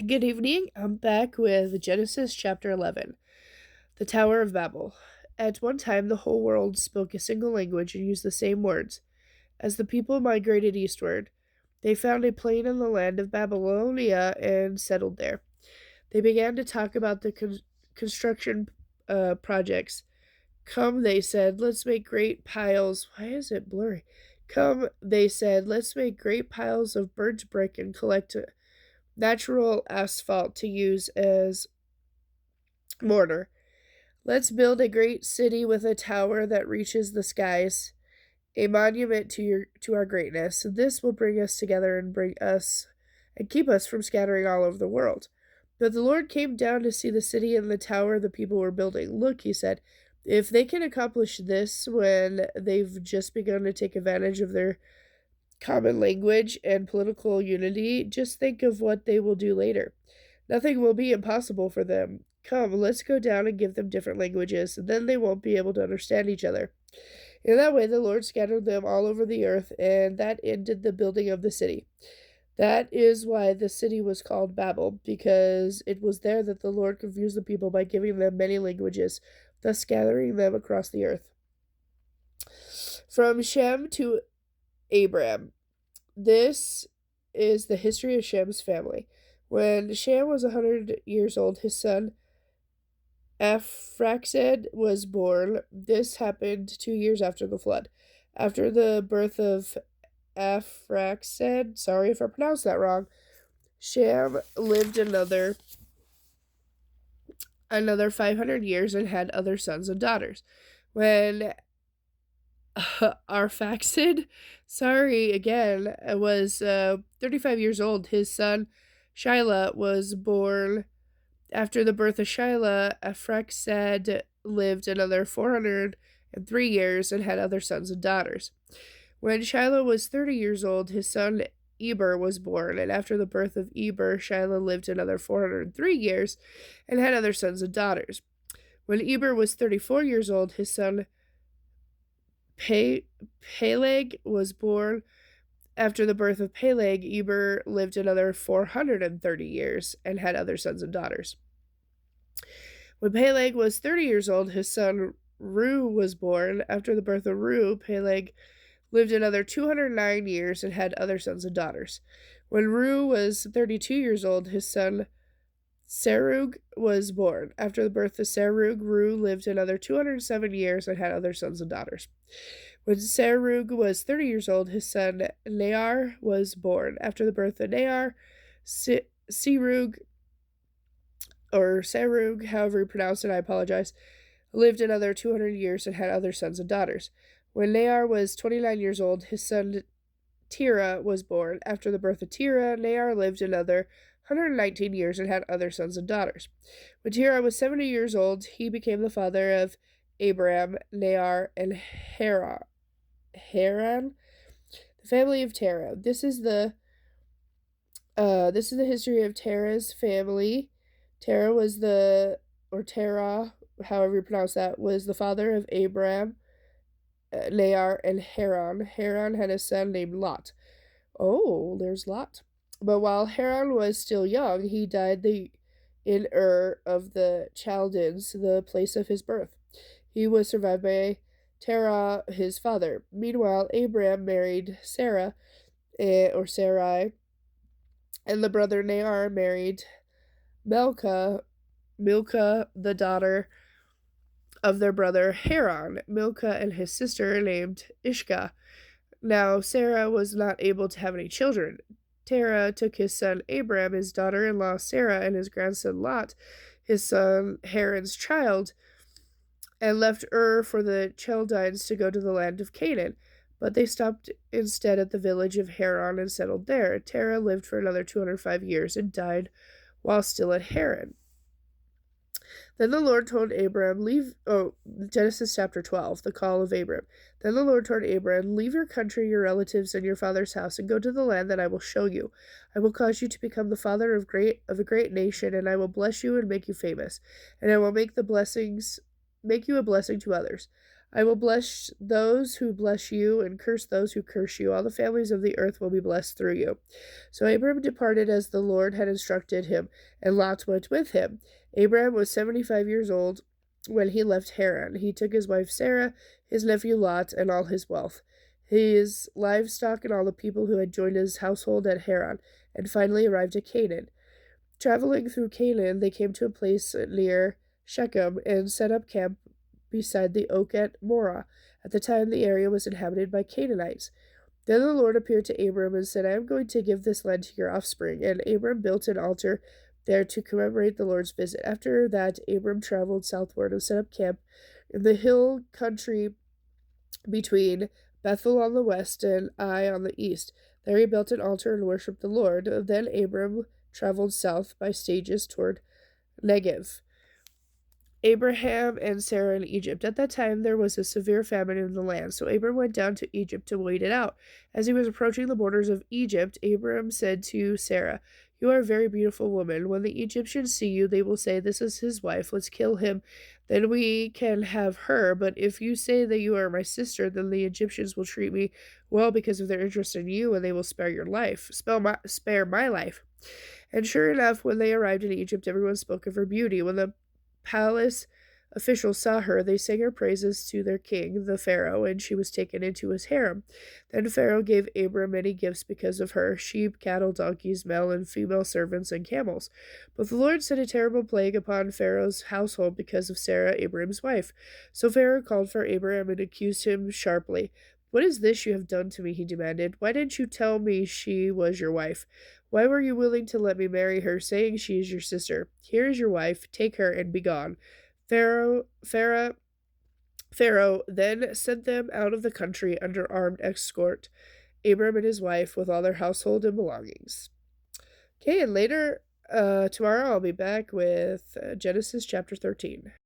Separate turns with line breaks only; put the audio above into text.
Good evening. I'm back with Genesis chapter 11, the Tower of Babel. At one time, the whole world spoke a single language and used the same words. As the people migrated eastward, they found a plain in the land of Babylonia and settled there. They began to talk about the construction projects. Come, they said, let's make great piles. Why is it blurry? Come, they said, let's make great piles of burnt brick and collect natural asphalt to use as mortar. Let's build a great city with a tower that reaches the skies, a monument to our greatness. This will bring us together and keep us from scattering all over the world. But the Lord came down to see the city and the tower the people were building. Look, he said, if they can accomplish this when they've just begun to take advantage of their common language and political unity, just think of what they will do later. Nothing will be impossible for them. Come, let's go down and give them different languages, and then they won't be able to understand each other. In that way, the Lord scattered them all over the earth, and that ended the building of the city. That is why the city was called Babel, because it was there that the Lord confused the people by giving them many languages, thus scattering them across the earth. From Shem to Abram. This is the history of Shem's family. When Shem was 100 years old, his son Arphaxad was born. This happened 2 years after the flood. After the birth of Arphaxad, sorry if I pronounced that wrong, Shem lived another 500 years and had other sons and daughters. When Arphaxad, sorry again, was 35 years old, his son Shelah was born. After the birth of Shelah, Arphaxad lived another 403 years and had other sons and daughters. When Shelah was 30 years old, his son Eber was born, and after the birth of Eber, Shelah lived another 403 years and had other sons and daughters. When Eber was 34 years old, his son Peleg was born. After the birth of Peleg, Eber lived another 430 years and had other sons and daughters. When Peleg was 30 years old, his son Reu was born. After the birth of Reu, Peleg lived another 209 years and had other sons and daughters. When Reu was 32 years old, his son Serug was born. After the birth of Serug, Reu lived another 207 years and had other sons and daughters. When Serug was 30 years old, his son Nahor was born. After the birth of Nahor, Serug, however you pronounce it, I apologize, lived another 200 years and had other sons and daughters. When Nahor was 29 years old, his son Terah was born. After the birth of Terah, Nahor lived another 119 years and had other sons and daughters. When Terah was 70 years old, he became the father of Abram, Nahor, and Haran. The family of Terah. This is the history of Terah's family. Terah, however you pronounce that, was the father of Abram, Nahor, and Haran. Haran had a son named Lot. Oh, there's Lot. But while Haran was still young, he died in Ur of the Chaldeans, the place of his birth. He was survived by Terah, his father. Meanwhile, Abram married Sarah, or Sarai, and the brother Nahor married Milcah, the daughter of their brother Haran. Milcah and his sister named Ishka. Now Sarah was not able to have any children. Terah took his son Abram, his daughter-in-law Sarah, and his grandson Lot, his son Haran's child, and left Ur for the Chaldeans to go to the land of Canaan. But they stopped instead at the village of Haran and settled there. Terah lived for another 205 years and died while still at Haran. Then the Lord told Abram, Genesis chapter 12, the call of Abram. Then the Lord told Abram, leave your country, your relatives, and your father's house, and go to the land that I will show you. I will cause you to become the father of a great nation, and I will bless you and make you famous, and I will make you a blessing to others. I will bless those who bless you and curse those who curse you. All the families of the earth will be blessed through you. So Abram departed as the Lord had instructed him, and Lot went with him. Abram was 75 years old when he left Haran. He took his wife Sarah, his nephew Lot, and all his wealth, his livestock, and all the people who had joined his household at Haran, and finally arrived at Canaan. Traveling through Canaan, they came to a place near Shechem and set up camp beside the oak at Morah. At the time, the area was inhabited by Canaanites. Then the Lord appeared to Abram and said, I am going to give this land to your offspring. And Abram built an altar there to commemorate the Lord's visit. After that, Abram traveled southward and set up camp in the hill country between Bethel on the west and Ai on the east. There he built an altar and worshipped the Lord. Then Abram traveled south by stages toward Negev. Abraham and Sarah in Egypt. At that time, there was a severe famine in the land, so Abram went down to Egypt to wait it out. As he was approaching the borders of Egypt, Abram said to Sarah, You are a very beautiful woman. When the Egyptians see you, they will say, This is his wife. Let's kill him. Then we can have her. But if you say that you are my sister, then the Egyptians will treat me well because of their interest in you, and they will spare your life. Spare my life. And sure enough, when they arrived in Egypt, everyone spoke of her beauty. When the palace officials saw her, they sang her praises to their king, the Pharaoh, and she was taken into his harem. Then Pharaoh gave Abram many gifts because of her, sheep, cattle, donkeys, male and female servants, and camels. But the Lord sent a terrible plague upon Pharaoh's household because of Sarah, Abram's wife. So Pharaoh called for Abram and accused him sharply. What is this you have done to me? He demanded. Why didn't you tell me she was your wife? Why were you willing to let me marry her, saying she is your sister? Here is your wife, take her and be gone. Pharaoh then sent them out of the country under armed escort, Abram and his wife with all their household and belongings. Okay, and later, tomorrow I'll be back with Genesis chapter 13.